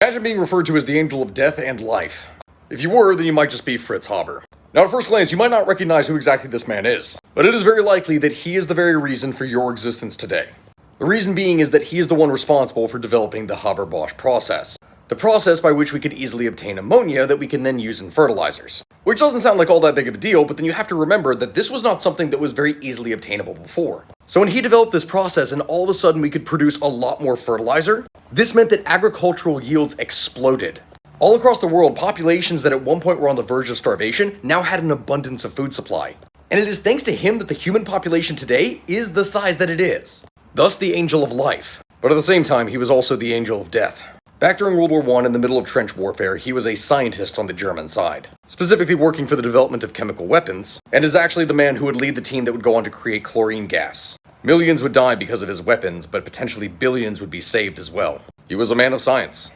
Imagine being referred to as the angel of death and life. If you were, then you might just be Fritz Haber. Now at first glance, you might not recognize who exactly this man is, but it is very likely that he is the very reason for your existence today. The reason being is that he is the one responsible for developing the HobberBosch process. The process by which we could easily obtain ammonia that we can then use in fertilizers. Which doesn't sound like all that big of a deal, but then you have to remember that this was not something that was very easily obtainable before. So when he developed this process and all of a sudden we could produce a lot more fertilizer, this meant that agricultural yields exploded. All across the world, populations that at one point were on the verge of starvation now had an abundance of food supply. And it is thanks to him that the human population today is the size that it is. Thus the angel of life. But at the same time, he was also the angel of death. Back during World War I, in the middle of trench warfare, he was a scientist on the German side, specifically working for the development of chemical weapons, and is actually the man who would lead the team that would go on to create chlorine gas. Millions would die because of his weapons, but potentially billions would be saved as well. He was a man of science.